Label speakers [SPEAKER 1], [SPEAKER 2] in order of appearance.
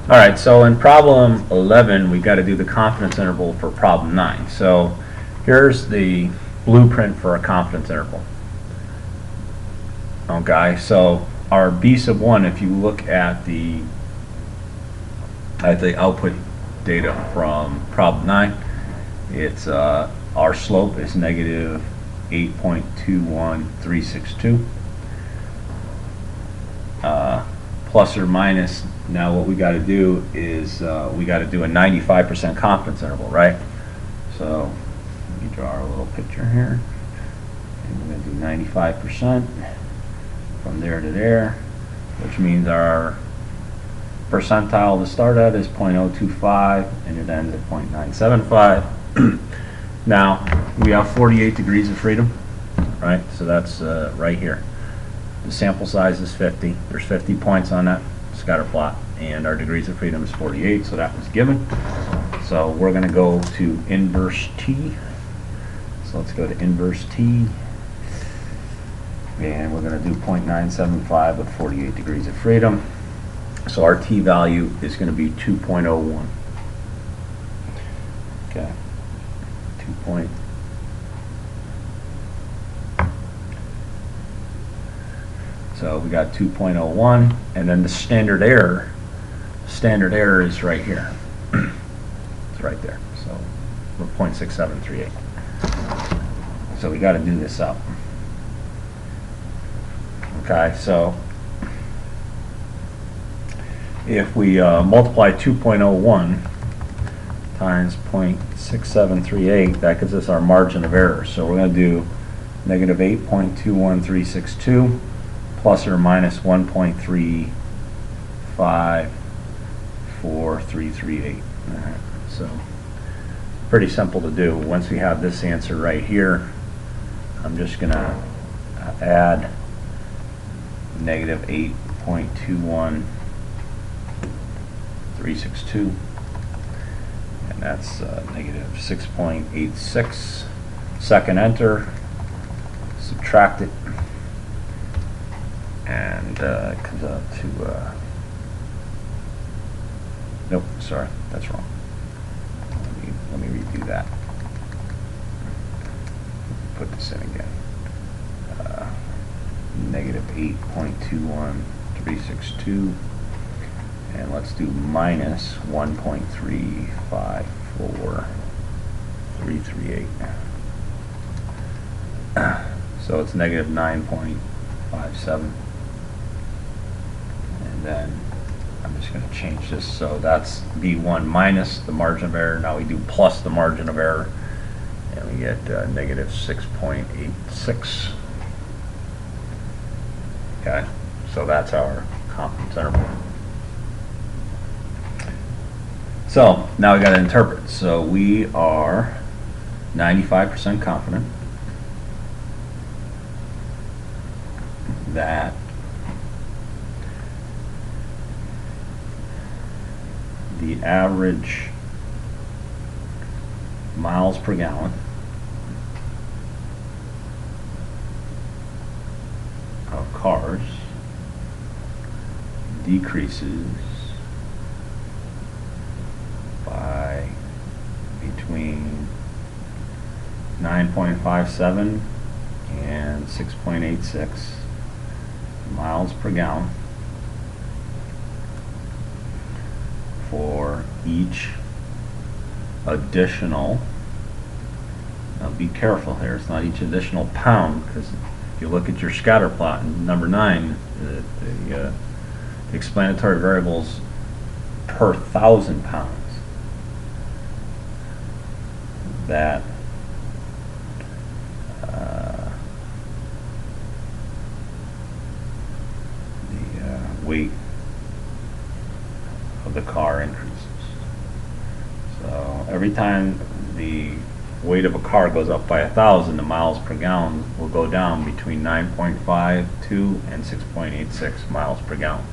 [SPEAKER 1] All right, so in problem 11, we got to do the confidence interval for problem 9. So here's the blueprint for a confidence interval. Okay, so our B sub 1, if you look at the output data from problem 9, it's our slope is negative 8.21362. Plus or minus, now what we got to do is we got to do a 95% confidence interval, right? So let me draw our little picture here. And we're going to do 95% from there to there, which means our percentile to start at is 0.025 and it ends at 0.975. Now we have 48 degrees of freedom, right? So that's right here. The sample size is 50. There's 50 points on that scatter plot, and our degrees of freedom is 48, so that was given. So we're going to go to inverse t. So let's go to inverse t, and we're going to do 0.975 with 48 degrees of freedom. So our t value is going to be 2.01. Okay, 2. So we got 2.01, and then the standard error is right here. It's right there. So we're 0.6738. So we got to do this up. Okay, so if we multiply 2.01 times 0.6738, that gives us our margin of error. So we're going to do negative 8.21362 plus or minus 1.354338. Alright, so pretty simple to do. Once we have this answer right here, I'm just going to add negative 8.21362, and that's negative 6.86. Second enter, subtract it, and it comes out to nope, sorry, that's wrong. Let me redo that. Put this in again. Negative 8.21362, and let's do minus 1.354338. So it's negative 9.57. And then I'm just going to change this, so that's B1 minus the margin of error. Now we do plus the margin of error, and we get negative 6.86. Okay, so that's our confidence interval. So now we got to interpret. So we are 95% confident that the average miles per gallon of cars decreases by between 9.57 and 6.86 miles per gallon for each additional, now be careful here, it's not each additional pound, because if you look at your scatter plot in number 9, the explanatory variables per 1,000 pounds, that the weight of the car increases. So every time the weight of a car goes up by 1,000, the miles per gallon will go down between 9.52 and 6.86 miles per gallon.